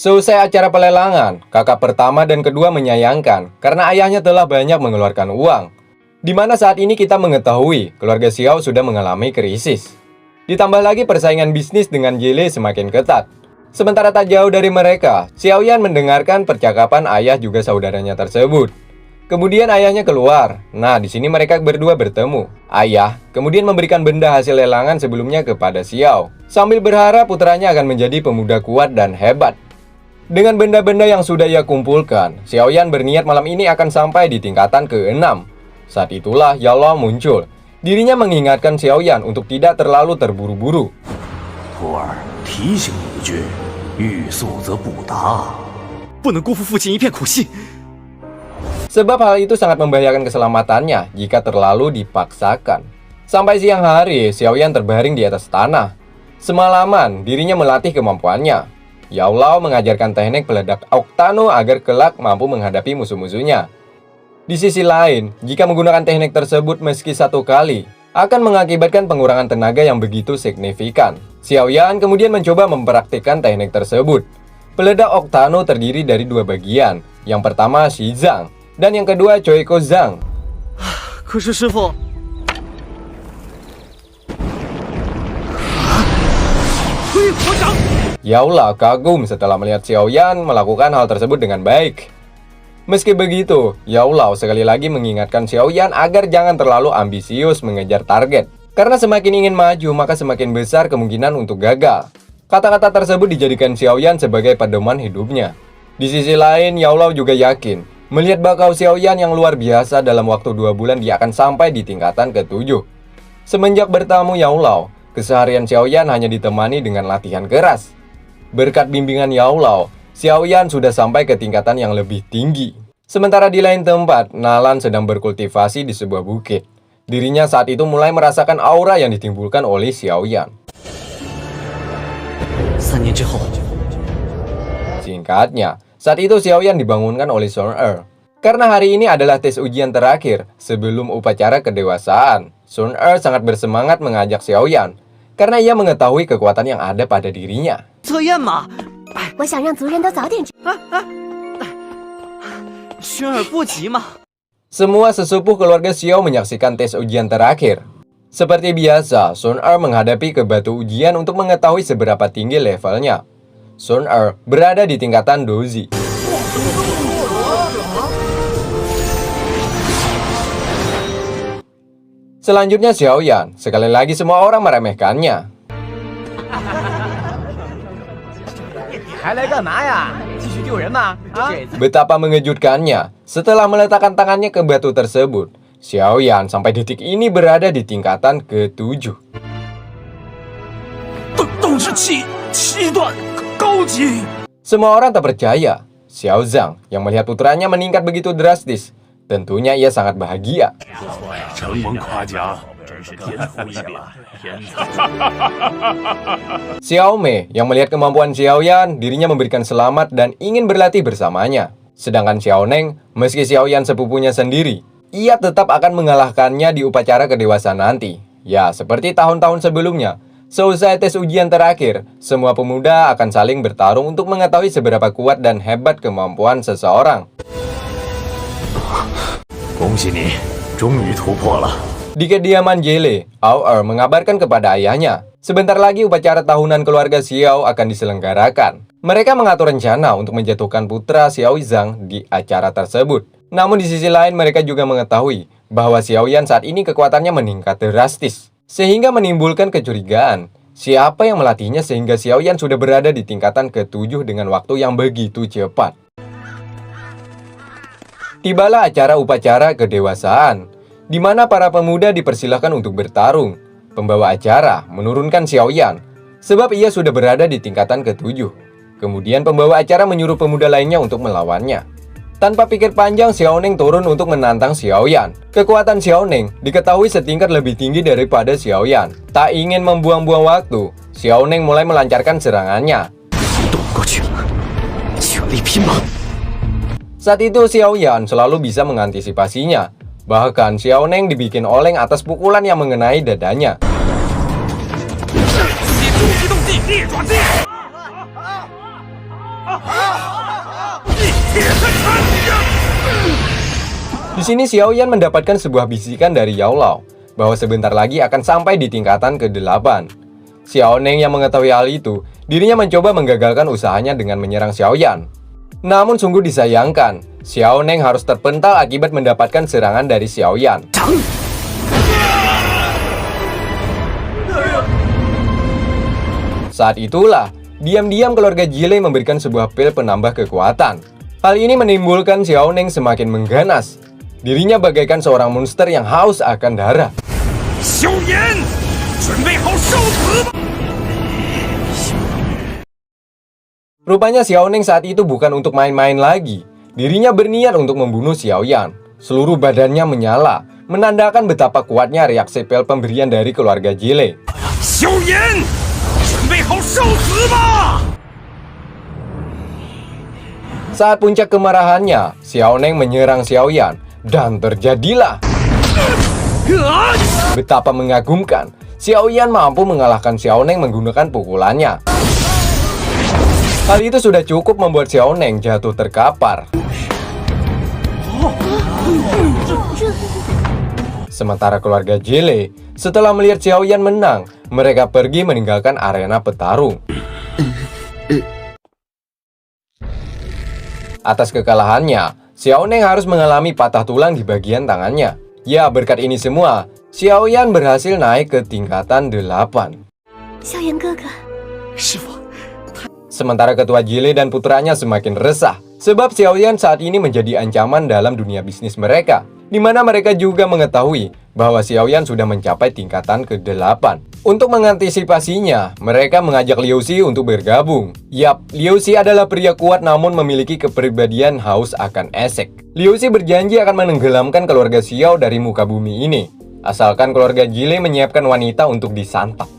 Seusai acara pelelangan, kakak pertama dan kedua menyayangkan karena ayahnya telah banyak mengeluarkan uang. Di mana saat ini kita mengetahui keluarga Xiao sudah mengalami krisis. Ditambah lagi persaingan bisnis dengan Jile semakin ketat. Sementara tak jauh dari mereka, Xiaoyan mendengarkan percakapan ayah juga saudaranya tersebut. Kemudian ayahnya keluar. Nah, di sini mereka berdua bertemu. Ayah kemudian memberikan benda hasil lelangan sebelumnya kepada Xiao, sambil berharap putranya akan menjadi pemuda kuat dan hebat. Dengan benda-benda yang sudah ia kumpulkan, Xiaoyan berniat malam ini akan sampai di tingkatan ke-6. Saat itulah Yao Lao muncul. Dirinya mengingatkan Xiaoyan untuk tidak terlalu terburu-buru. 徒儿提醒你一句，欲速则不达，不能辜负父亲一片苦心。 Sebab hal itu sangat membahayakan keselamatannya jika terlalu dipaksakan. Sampai siang hari, Xiaoyan terbaring di atas tanah. Semalaman, dirinya melatih kemampuannya. Yao Lao mengajarkan teknik peledak Octano agar kelak mampu menghadapi musuh-musuhnya. Di sisi lain, jika menggunakan teknik tersebut meski satu kali, akan mengakibatkan pengurangan tenaga yang begitu signifikan. Xiaoyan kemudian mencoba mempraktikkan teknik tersebut. Peledak Octano terdiri dari dua bagian. Yang pertama Shi Zhang, dan yang kedua Choiko Zhang. 可是师傅， Yao Lao kagum setelah melihat Xiaoyan melakukan hal tersebut dengan baik. Meski begitu, Yao Lao sekali lagi mengingatkan Xiaoyan agar jangan terlalu ambisius mengejar target. Karena semakin ingin maju, maka semakin besar kemungkinan untuk gagal. Kata-kata tersebut dijadikan Xiaoyan sebagai pedoman hidupnya. Di sisi lain, Yao Lao juga yakin melihat bakal Xiaoyan yang luar biasa dalam waktu 2 bulan dia akan sampai di tingkatan ke-7. Semenjak bertamu Yao Lao, keseharian Xiaoyan hanya ditemani dengan latihan keras. Berkat bimbingan Yao Lao, Xiaoyan sudah sampai ke tingkatan yang lebih tinggi. Sementara di lain tempat, Nalan sedang berkultivasi di sebuah bukit. Dirinya saat itu mulai merasakan aura yang ditimbulkan oleh Xiaoyan. 3年之后， Singkatnya, saat itu Xiaoyan dibangunkan oleh Sun Er. Karena hari ini adalah tes ujian terakhir sebelum upacara kedewasaan, Sun Er sangat bersemangat mengajak Xiaoyan karena ia mengetahui kekuatan yang ada pada dirinya. 测验嘛，我想让族人都早点知。轩儿不急嘛。 Semua sesepuh keluarga Xiao menyaksikan tes ujian terakhir. Seperti biasa, Sun Er menghadapi ke batu ujian untuk mengetahui seberapa tinggi levelnya. Sun Er berada di tingkatan Dozi. Selanjutnya Xiaoyan, sekali lagi semua orang meremehkannya. 还来干嘛呀？继续救人吗？啊！ Betapa mengejutkannya, setelah meletakkan tangannya ke batu tersebut, Xiaoyan sampai detik ini berada di tingkatan ke-7. 斗志气7段高级。 Semua orang tak percaya. Xiao Zhang yang melihat putranya meningkat begitu drastis, tentunya ia sangat bahagia. 承蒙夸奖，真是天赋异禀，天才。 Xiao Mei yang melihat kemampuan Xiaoyan, dirinya memberikan selamat dan ingin berlatih bersamanya. Sedangkan Xiao Neng, meski Xiaoyan sepupunya sendiri, ia tetap akan mengalahkannya di upacara kedewasaan nanti. Ya, seperti tahun-tahun sebelumnya, seusai tes ujian terakhir, semua pemuda akan saling bertarung untuk mengetahui seberapa kuat dan hebat kemampuan seseorang. 恭喜你，终于突破了。 Di kediaman Jile, Ao mengabarkan kepada ayahnya, sebentar lagi upacara tahunan keluarga Xiao akan diselenggarakan. Mereka mengatur rencana untuk menjatuhkan putra Xiao Zhang di acara tersebut. Namun di sisi lain mereka juga mengetahui bahwa Xiaoyan saat ini kekuatannya meningkat drastis, sehingga menimbulkan kecurigaan. Siapa yang melatihnya sehingga Xiaoyan sudah berada di tingkatan ke-7 dengan waktu yang begitu cepat. Tibalah acara upacara kedewasaan, di mana para pemuda dipersilahkan untuk bertarung. Pembawa acara menurunkan Xiaoyan, sebab ia sudah berada di tingkatan ke-7. Kemudian pembawa acara menyuruh pemuda lainnya untuk melawannya. Tanpa pikir panjang, Xiao Neng turun untuk menantang Xiaoyan. Kekuatan Xiao Neng diketahui setingkat lebih tinggi daripada Xiaoyan. Tak ingin membuang-buang waktu, Xiao Neng mulai melancarkan serangannya. Saat itu Xiaoyan selalu bisa mengantisipasinya. Bahkan Xiao Neng dibikin oleng atas pukulan yang mengenai dadanya. Di sini Xiaoyan mendapatkan sebuah bisikan dari Yao Lao bahwa sebentar lagi akan sampai di tingkatan ke-8. Xiao Neng yang mengetahui hal itu, dirinya mencoba menggagalkan usahanya dengan menyerang Xiaoyan. Namun sungguh disayangkan, Xiao Neng harus terpental akibat mendapatkan serangan dari Xiaoyan. Saat itulah, diam-diam keluarga Jile memberikan sebuah pil penambah kekuatan. Hal ini menimbulkan Xiao Neng semakin mengganas. Dirinya bagaikan seorang monster yang haus akan darah. Xiaoyan, 准备好受死吧！ Rupanya Xiao Neng saat itu bukan untuk main-main lagi. Dirinya berniat untuk membunuh Xiaoyan. Seluruh badannya menyala, menandakan betapa kuatnya reaksi pil pemberian dari keluarga Jile. Xiaoyan, 准备好受死吧！ Saat puncak kemarahannya, Xiao Neng menyerang Xiaoyan, dan terjadilah. Betapa mengagumkan, Xiaoyan mampu mengalahkan Xiao Neng menggunakan pukulannya. Hal itu sudah cukup membuat Xiao Neng jatuh terkapar. Sementara keluarga Jile, setelah melihat Xiaoyan menang, mereka pergi meninggalkan arena petarung. Atas kekalahannya, Xiao Neng harus mengalami patah tulang di bagian tangannya. Ya, berkat ini semua, Xiaoyan berhasil naik ke tingkatan 8. 萧炎哥哥， 师傅， Sementara ketua Jile dan putranya semakin resah, sebab Xiaoyan saat ini menjadi ancaman dalam dunia bisnis mereka, di mana mereka juga mengetahui bahwa Xiaoyan sudah mencapai tingkatan ke-8. Untuk mengantisipasinya, mereka mengajak Liu Xi untuk bergabung. Yap, Liu Xi adalah pria kuat namun memiliki kepribadian haus akan esek. Liu Xi berjanji akan menenggelamkan keluarga Xiao dari muka bumi ini, asalkan keluarga Jile menyiapkan wanita untuk disantap.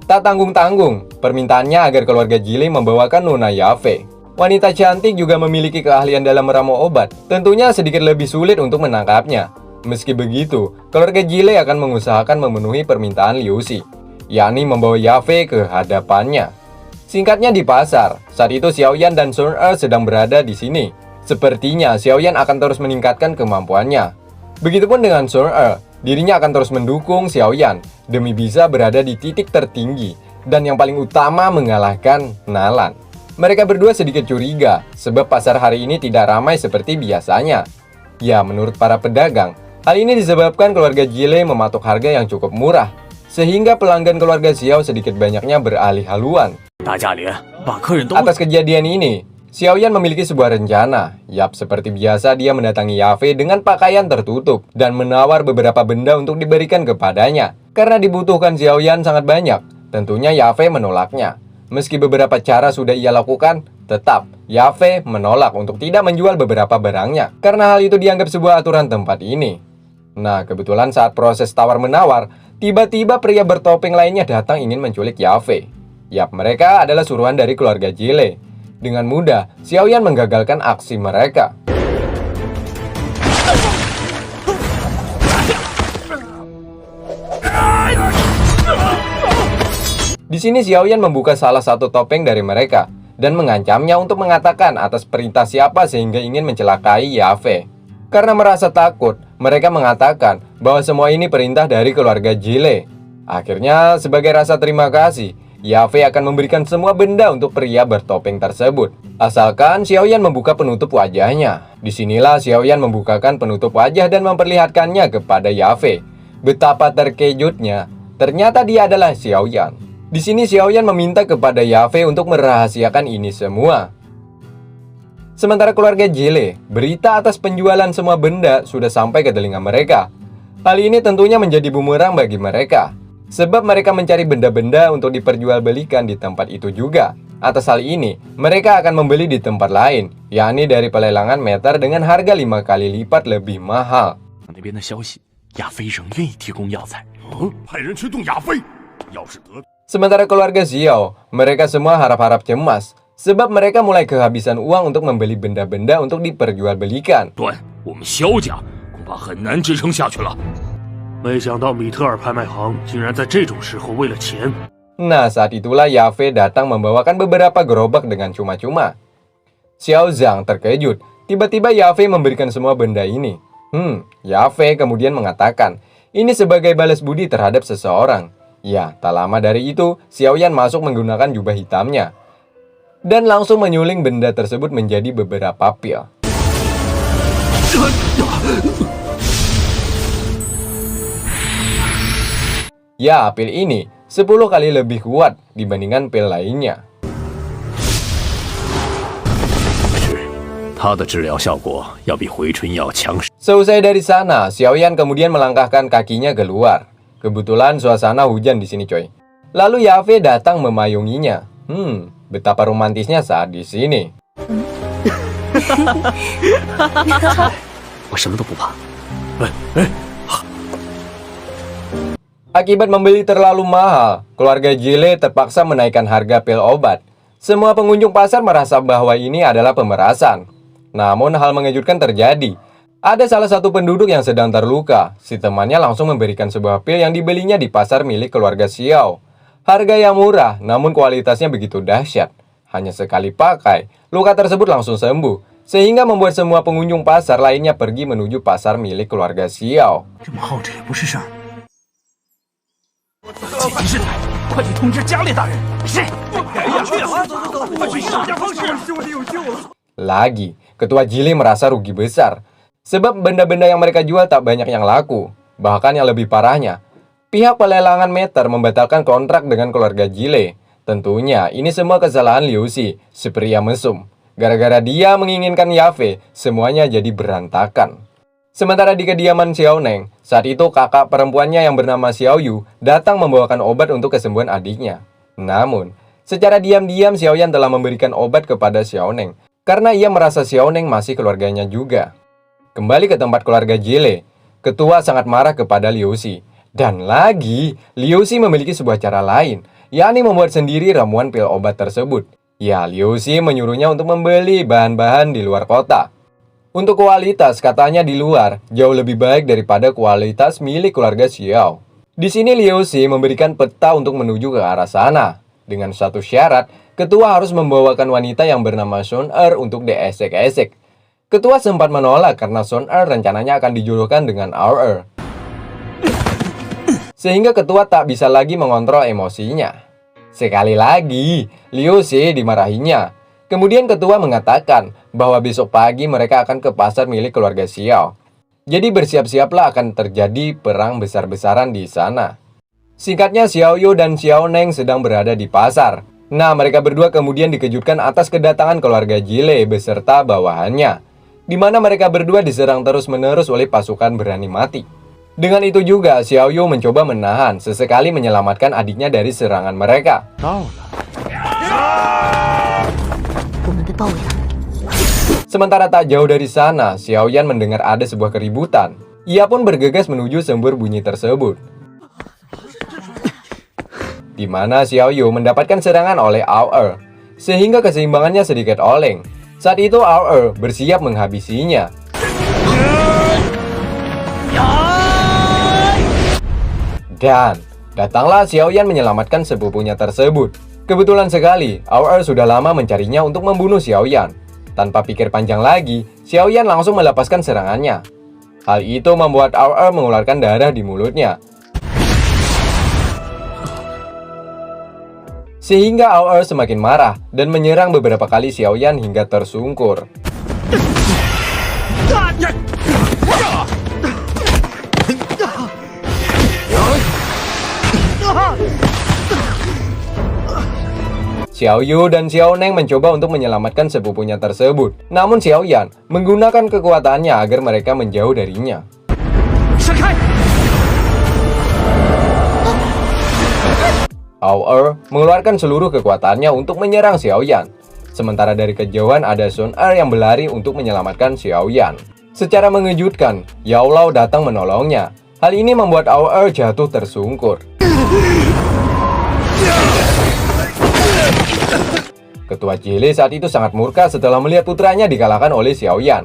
Tak tanggung-tanggung, permintaannya agar keluarga Jile membawakan Nona Yafe. Wanita cantik juga memiliki keahlian dalam meramu obat, tentunya sedikit lebih sulit untuk menangkapnya. Meski begitu, keluarga Jile akan mengusahakan memenuhi permintaan Liu Xi, yakni membawa Yafe ke hadapannya. Singkatnya di pasar, saat itu Xiaoyan dan Sun Er sedang berada di sini. Sepertinya Xiaoyan akan terus meningkatkan kemampuannya. Begitupun dengan Sun Er, dirinya akan terus mendukung Xiaoyan demi bisa berada di titik tertinggi dan yang paling utama mengalahkan Nalan. Mereka berdua sedikit curiga sebab pasar hari ini tidak ramai seperti biasanya. Ya, menurut para pedagang, hal ini disebabkan keluarga Jile mematok harga yang cukup murah, sehingga pelanggan keluarga Xiao sedikit banyaknya beralih haluan. 大价廉，把客人都 Atas kejadian ini, Xiaoyan memiliki sebuah rencana. Yap, seperti biasa dia mendatangi Yafe dengan pakaian tertutup dan menawar beberapa benda untuk diberikan kepadanya. Karena dibutuhkan Xiaoyan sangat banyak, tentunya Yafe menolaknya. Meski beberapa cara sudah ia lakukan, tetap Yafe menolak untuk tidak menjual beberapa barangnya, karena hal itu dianggap sebuah aturan tempat ini. Nah, kebetulan saat proses tawar-menawar, tiba-tiba pria bertopeng lainnya datang ingin menculik Yafe. Yap, mereka adalah suruhan dari keluarga Jile. Dengan mudah, Xiaoyan menggagalkan aksi mereka. Di sini Xiaoyan membuka salah satu topeng dari mereka dan mengancamnya untuk mengatakan atas perintah siapa sehingga ingin mencelakai Yafe. Karena merasa takut, mereka mengatakan bahwa semua ini perintah dari keluarga Jile. Akhirnya, sebagai rasa terima kasih, Yafe akan memberikan semua benda untuk pria bertopeng tersebut, asalkan Xiaoyan membuka penutup wajahnya. Disinilah Xiaoyan membukakan penutup wajah dan memperlihatkannya kepada Yafe. Betapa terkejutnya, ternyata dia adalah Xiaoyan. Di sini Xiaoyan meminta kepada Yafe untuk merahasiakan ini semua. Sementara keluarga Jile, berita atas penjualan semua benda sudah sampai ke telinga mereka. Hal ini tentunya menjadi bumerang bagi mereka, sebab mereka mencari benda-benda untuk diperjualbelikan di tempat itu juga. Atas hal ini, mereka akan membeli di tempat lain, yakni dari pelelangan meter dengan harga 5 kali lipat lebih mahal. 那边的消息，亚飞仍愿意提供药材。派人去动亚飞，要是得 Sementara keluarga Xiao, mereka semua harap-harap cemas, sebab mereka mulai kehabisan uang untuk membeli benda-benda untuk diperjualbelikan. 断，我们萧家恐怕很难支撑下去了。 没想到米特尔拍卖行竟然在这种时候为了钱。 Nah, saat itulah Yafe datang membawakan beberapa gerobak dengan cuma-cuma. Xiao Zhang terkejut. Tiba-tiba Yafei memberikan semua benda ini. Yafei kemudian mengatakan, ini sebagai balas budi terhadap seseorang. Ya, tak lama dari itu, Xiaoyan masuk menggunakan jubah hitamnya. Dan langsung menyuling benda tersebut menjadi beberapa pil. Ya, pil ini 10 kali lebih kuat dibandingkan pil lainnya. 它的治疗效果要比回春药强。 Selesai dari sana, Xiaoyan kemudian melangkahkan kakinya keluar. Kebetulan suasana hujan di sini, coy. Lalu Yafei datang memayunginya. Betapa romantisnya saat di sini. 我什么都不怕。 Akibat membeli terlalu mahal, keluarga Jile terpaksa menaikkan harga pil obat. Semua pengunjung pasar merasa bahwa ini adalah pemerasan. Namun hal mengejutkan terjadi. Ada salah satu penduduk yang sedang terluka. Si temannya langsung memberikan sebuah pil yang dibelinya di pasar milik keluarga Xiao. Harga yang murah, namun kualitasnya begitu dahsyat. Hanya sekali pakai, luka tersebut langsung sembuh. Sehingga membuat semua pengunjung pasar lainnya pergi menuju pasar milik keluarga Xiao. 这么好，这也不是事儿。紧急事态，快去通知加列大人。是。哎呀，去啊！走走走，快去上家方式。有救了！ Lagi, ketua Jile merasa rugi besar. Sebab benda-benda yang mereka jual tak banyak yang laku. Bahkan yang lebih parahnya, pihak pelelangan meter membatalkan kontrak dengan keluarga Jile. Tentunya ini semua kesalahan Liu Si, si pria mesum. Gara-gara dia menginginkan Yafei, semuanya jadi berantakan. Sementara di kediaman Xiao Neng, saat itu kakak perempuannya yang bernama Xiao Yu datang membawakan obat untuk kesembuhan adiknya. Namun, secara diam-diam Xiaoyan telah memberikan obat kepada Xiao Neng karena ia merasa Xiao Neng masih keluarganya juga. Kembali ke tempat keluarga Jile, ketua sangat marah kepada Liu Si. Dan lagi, Liu Si memiliki sebuah cara lain, yakni membuat sendiri ramuan pil obat tersebut. Ya, Liu Si menyuruhnya untuk membeli bahan-bahan di luar kota. Untuk kualitas, katanya di luar jauh lebih baik daripada kualitas milik keluarga Xiao. Di sini Liu Si memberikan peta untuk menuju ke arah sana. Dengan satu syarat, ketua harus membawakan wanita yang bernama Sun Er untuk diesek-esek. Ketua sempat menolak karena Sun Er rencananya akan dijodohkan dengan Er. Sehingga ketua tak bisa lagi mengontrol emosinya. Sekali lagi, Liu Si dimarahinya. Kemudian ketua mengatakan bahwa besok pagi mereka akan ke pasar milik keluarga Xiao. Jadi bersiap-siaplah akan terjadi perang besar-besaran di sana. Singkatnya, Xiao Yu dan Xiao Neng sedang berada di pasar. Nah, mereka berdua kemudian dikejutkan atas kedatangan keluarga Jile beserta bawahannya, di mana mereka berdua diserang terus-menerus oleh pasukan berani mati. Dengan itu juga, Xiao Yu mencoba menahan, sesekali menyelamatkan adiknya dari serangan mereka. 到了。我们被包围了。 Sementara tak jauh dari sana, Xiaoyan mendengar ada sebuah keributan. Ia pun bergegas menuju sumber bunyi tersebut, di mana Xiao Yu mendapatkan serangan oleh Er, sehingga keseimbangannya sedikit oleng. Saat itu Er bersiap menghabisinya. Dan datanglah Xiaoyan menyelamatkan sepupunya tersebut. Kebetulan sekali, Er sudah lama mencarinya untuk membunuh Xiaoyan. Tanpa pikir panjang lagi, Xiaoyan langsung melepaskan serangannya. Hal itu membuat Er mengeluarkan darah di mulutnya. Sehingga Er semakin marah dan menyerang beberapa kali Xiaoyan hingga tersungkur. Xiao Yu dan Xiao Neng mencoba untuk menyelamatkan sepupunya tersebut. Namun Xiaoyan menggunakan kekuatannya agar mereka menjauh darinya. Er mengeluarkan seluruh kekuatannya untuk menyerang Xiaoyan. Sementara dari kejauhan ada Sun Er yang berlari untuk menyelamatkan Xiaoyan. Secara mengejutkan, Yao Lao datang menolongnya. Hal ini membuat Er jatuh tersungkur. Ketua Jile saat itu sangat murka setelah melihat putranya dikalahkan oleh Xiaoyan.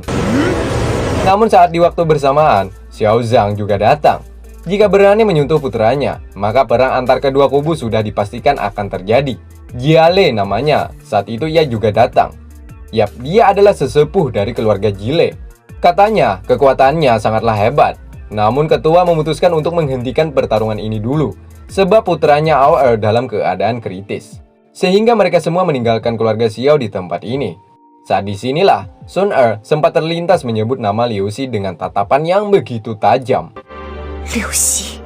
Namun saat di waktu bersamaan, Xiao Zhang juga datang. Jika berani menyentuh putranya, maka perang antar kedua kubu sudah dipastikan akan terjadi. Jiale namanya, saat itu ia juga datang. Yap, dia adalah sesepuh dari keluarga Jile. Katanya, kekuatannya sangatlah hebat. Namun ketua memutuskan untuk menghentikan pertarungan ini dulu, sebab putranya Ao dalam keadaan kritis. Sehingga mereka semua meninggalkan keluarga Xiao di tempat ini. Saat disinilah, Sun sempat terlintas menyebut nama Liu Xi dengan tatapan yang begitu tajam. 刘熙，